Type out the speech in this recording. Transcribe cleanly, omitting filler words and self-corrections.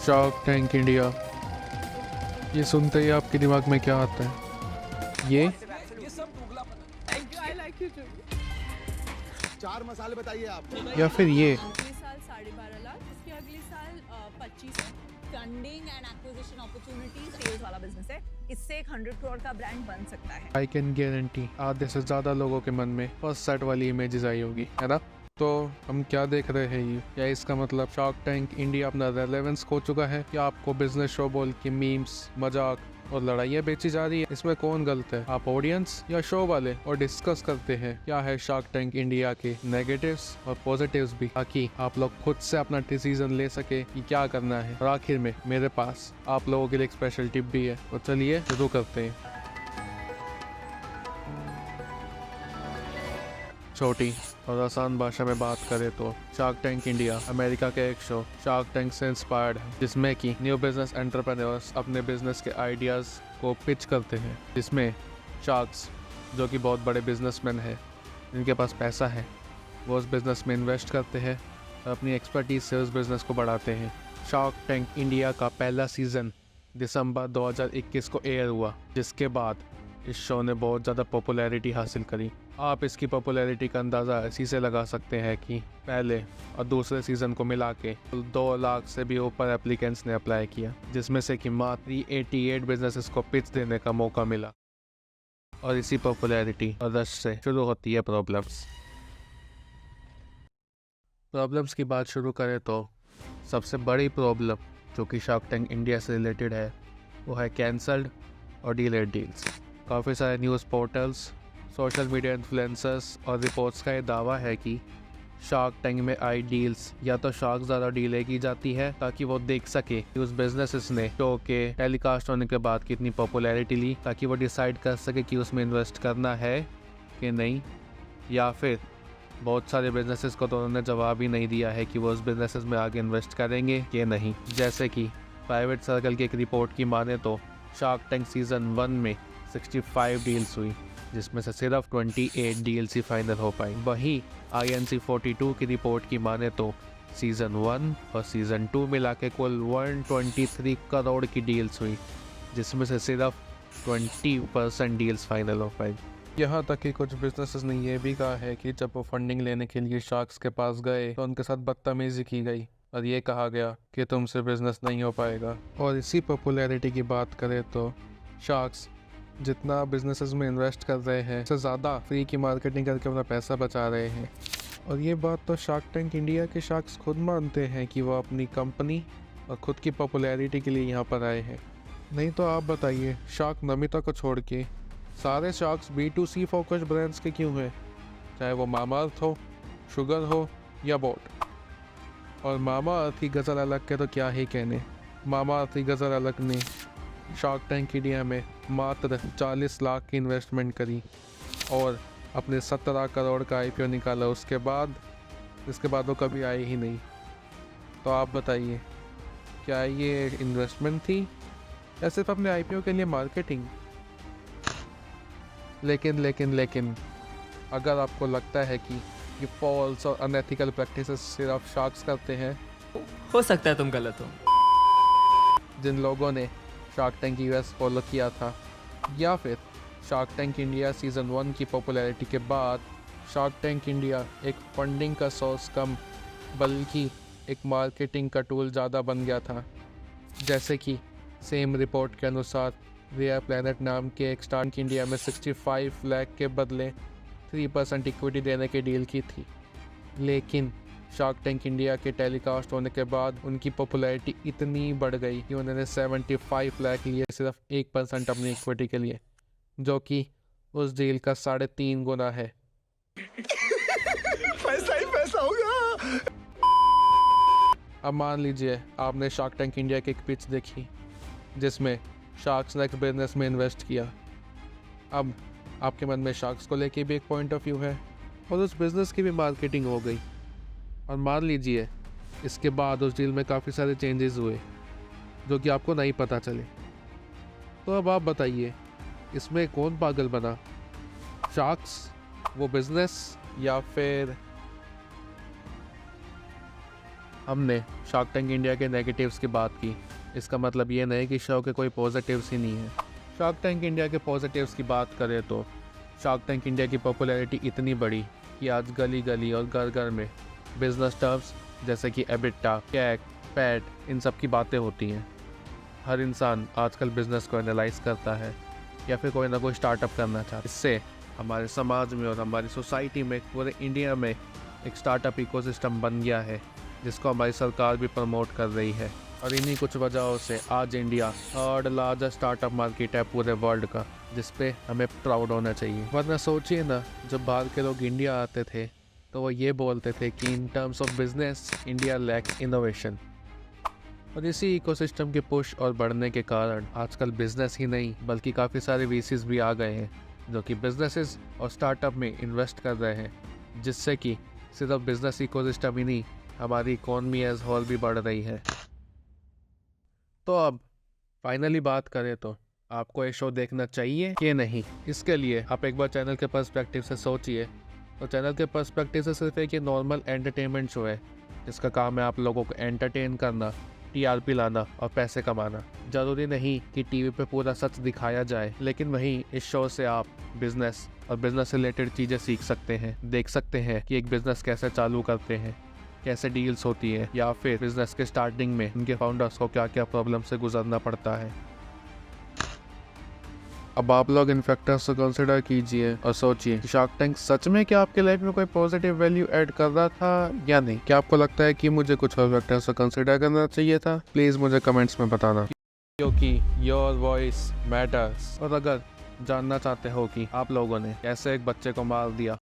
Shark tank India, ये सुनते ही आपके दिमाग में क्या आता है? ये चार मसाले बताइए आप। या फिर ये? अगले साल 12.5 लाख, उसके अगले साल 25 funding and acquisition opportunities, sales वाला बिजनेस है। इससे एक 100 करोड़ का ब्रांड बन सकता है। आई कैन गारंटी आधे से ज़्यादा लोगों के मन में फर्स्ट सेट वाली इमेजेस आई होगी, है ना? तो हम क्या देख रहे हैं ये? या इसका मतलब शार्क टैंक इंडिया अपना रेलेवेंस खो चुका है, या आपको बिजनेस शो बोल के मीम्स, मजाक और लड़ाइयाँ बेची जा रही है? इसमें कौन गलत है, आप ऑडियंस या शो वाले? और डिस्कस करते हैं क्या है शार्क टैंक इंडिया के नेगेटिव्स और पॉजिटिव्स भी, ताकि आप लोग खुद से अपना डिसीजन ले सके कि क्या करना है। और आखिर में मेरे पास आप लोगों के लिए एक स्पेशल टिप भी है, तो चलिए शुरू करते हैं। छोटी और आसान भाषा में बात करें तो शार्क टैंक इंडिया अमेरिका का एक शो शार्क टैंक से इंस्पायर्ड है, जिसमें कि न्यू बिजनेस एंटरप्रेन्योर्स अपने बिजनेस के आइडियाज़ को पिच करते हैं। जिसमें शार्क्स, जो कि बहुत बड़े बिजनेसमैन हैं, जिनके पास पैसा है, वो उस बिज़नेस में इन्वेस्ट करते हैं और अपनी एक्सपर्टीज से उस बिज़नेस को बढ़ाते हैं। शार्क टैंक इंडिया का पहला सीज़न दिसंबर 2021 को एयर हुआ, जिसके बाद इस शो ने बहुत ज़्यादा पॉपुलैरिटी हासिल करी। आप इसकी पॉपुलैरिटी का अंदाज़ा इसी से लगा सकते हैं कि पहले और दूसरे सीज़न को मिला के 2 लाख से भी ऊपर एप्लीकेंट्स ने अप्लाई किया, जिसमें से कि मात्र 388 बिजनेसेस को पिच देने का मौका मिला। और इसी पॉपुलैरिटी और रश से शुरू होती है प्रॉब्लम्स की बात शुरू करें तो सबसे बड़ी प्रॉब्लम जो कि शार्क टैंक इंडिया से रिलेटेड है, वो है कैंसल्ड और डिलेड डील्स। काफ़ी सारे news portals, social media influencers और रिपोर्ट्स का ये दावा है कि शार्क टैंक में आई डील्स या तो शार्क ज़्यादा डीले की जाती है ताकि वो देख सके कि उस बिजनेसेस ने शो के टेलीकास्ट होने के बाद कितनी पॉपुलैरिटी ली, ताकि वो डिसाइड कर सके कि उसमें इन्वेस्ट करना है कि नहीं। या फिर बहुत सारे बिजनेसेस को तो उन्होंने जवाब ही नहीं दिया है कि वो उस बिजनेसेस में आगे इन्वेस्ट करेंगे कि नहीं। जैसे कि प्राइवेट सर्कल की एक रिपोर्ट की माने तो शार्क टैंक सीज़न 1 में 65 डील्स हुई, जिसमें से सिर्फ 28 डील्स ही फाइनल हो पाई। वहीं INC 42 की रिपोर्ट की माने तो सीज़न 1 और सीज़न 2 मिला के कुल 123 करोड़ की डील्स हुई, जिसमें से सिर्फ 20% डील्स फाइनल हो पाई। यहाँ तक कि कुछ बिजनेसेस ने यह भी कहा है कि जब वो फंडिंग लेने के लिए शार्क्स के पास गए तो उनके साथ बदतमीजी की गई और ये कहा गया कि तुमसे बिजनेस नहीं हो पाएगा। और इसी पॉपुलैरिटी की बात करें तो शार्क्स जितना बिजनेसेस में इन्वेस्ट कर रहे हैं, उससे ज़्यादा फ्री की मार्केटिंग करके अपना पैसा बचा रहे हैं। और ये बात तो शार्क टैंक इंडिया के शार्क्स खुद मानते हैं कि वो अपनी कंपनी और खुद की पॉपुलैरिटी के लिए यहाँ पर आए हैं। नहीं तो आप बताइए, शार्क नमिता को छोड़ के सारे शार्क्स B2C फोकस ब्रांड्स के क्यों हैं? चाहे वो मामाअर्थ हो, शुगर हो या बोट। और मामाअर्थ की गज़ल अलग के तो क्या ही कहने। मामाअर्थ की गज़ल अलग ने शार्क टैंक इंडिया में मात्र 40 लाख की इन्वेस्टमेंट करी और अपने 17 करोड़ का IPO निकाला। इसके बाद वो कभी आई ही नहीं। तो आप बताइए, क्या ये इन्वेस्टमेंट थी या सिर्फ अपने IPO के लिए मार्केटिंग? लेकिन अगर आपको लगता है कि ये फॉल्स और अनएथिकल प्रैक्टिसेस सिर्फ शार्क्स करते हैं, हो सकता है तुम गलत हो। जिन लोगों ने शार्क टैंक US फॉलो किया था, या फिर शार्क टैंक इंडिया सीज़न 1 की पॉपुलैरिटी के बाद शार्क टैंक इंडिया एक फंडिंग का सोर्स कम बल्कि एक मार्केटिंग का टूल ज़्यादा बन गया था। जैसे कि सेम रिपोर्ट के अनुसार रेयर प्लैनेट नाम के एक स्टार्टअप इंडिया में 65 लाख के बदले 3% इक्विटी देने की डील की थी। लेकिन शार्क टैंक इंडिया के टेलीकास्ट होने के बाद उनकी पॉपुलैरिटी इतनी बढ़ गई कि उन्होंने 75 लाख लिए सिर्फ 1% अपनी इक्विटी के लिए, जो कि उस डील का 3.5 गुना है। पैसा ही पैसा होगा। अब मान लीजिए आपने शार्क टैंक इंडिया की एक पिच देखी जिसमें शार्क्स ने एक बिजनेस में इन्वेस्ट किया। अब आपके मन में शार्क्स को लेके भी एक पॉइंट ऑफ व्यू है और उस बिज़नेस की भी मार्केटिंग हो गई। और मान लीजिए इसके बाद उस डील में काफ़ी सारे चेंजेस हुए जो कि आपको नहीं पता चले। तो अब आप बताइए, इसमें कौन पागल बना, शार्क्स, वो बिज़नेस, या फिर हमने शार्क टैंक इंडिया के नेगेटिव्स की बात की, इसका मतलब ये नहीं कि शो के कोई पॉजिटिव्स ही नहीं है। शार्क टैंक इंडिया के पॉजिटिव्स की बात करें तो शार्क टैंक इंडिया की पॉपुलैरिटी इतनी बड़ी कि आज गली गली और घर घर में बिजनेस टर्म्स जैसे कि एबिटा, कैक, पैट, इन सब की बातें होती हैं। हर इंसान आजकल बिजनेस को एनालाइज करता है या फिर कोई ना कोई स्टार्टअप करना चाहता है। इससे हमारे समाज में और हमारी सोसाइटी में, पूरे इंडिया में एक स्टार्टअप इकोसिस्टम बन गया है जिसको हमारी सरकार भी प्रमोट कर रही है। और इन्हीं कुछ वजहों से आज India third largest startup market है पूरे वर्ल्ड का, जिस पे हमें प्राउड होना चाहिए। वरना सोचिए ना, जब बाहर के लोग इंडिया आते थे तो वो ये बोलते थे कि in terms of business India lakhs innovation. और इसी इकोसिस्टम के पुश और बढ़ने के कारण आजकल बिजनेस ही नहीं बल्कि काफ़ी सारे वीसीज भी आ गए हैं जो कि बिजनेसेस और स्टार्टअप में इन्वेस्ट कर रहे हैं, जिससे कि सिर्फ बिजनेस इकोसिस्टम ही नहीं, हमारी इकोनॉमी एज होल भी बढ़ रही है। तो अब फाइनली बात करें तो आपको ये शो देखना चाहिए कि नहीं। इसके लिए आप एक बार चैनल के पर्सपेक्टिव से सोचिए। तो चैनल के पर्सपेक्टिव से सिर्फ एक नॉर्मल एंटरटेनमेंट शो है जिसका काम है आप लोगों को एंटरटेन करना, टीआरपी लाना और पैसे कमाना। ज़रूरी नहीं कि टीवी पे पूरा सच दिखाया जाए, लेकिन वहीं इस शो से आप बिजनेस और बिजनेस रिलेटेड चीज़ें सीख सकते हैं, देख सकते हैं कि एक बिजनेस कैसे चालू करते हैं, कैसे डील्स होती है, या फिर बिजनेस के स्टार्टिंग में उनके फाउंडर्स को क्या क्या प्रॉब्लम से गुजरना पड़ता है। अब आप लोग इन फैक्टर्स को कंसिडर कीजिए और सोचिए कि शार्क टैंक सच में क्या आपके लाइफ में कोई पॉजिटिव वैल्यू ऐड कर रहा था या नहीं। क्या आपको लगता है कि मुझे कुछ और फैक्टर्स को कंसिडर करना चाहिए था? प्लीज़ मुझे कमेंट्स में बताना, क्योंकि योर वॉइस मैटर्स। और अगर जानना चाहते हो कि आप लोगों ने कैसे एक बच्चे को मार दिया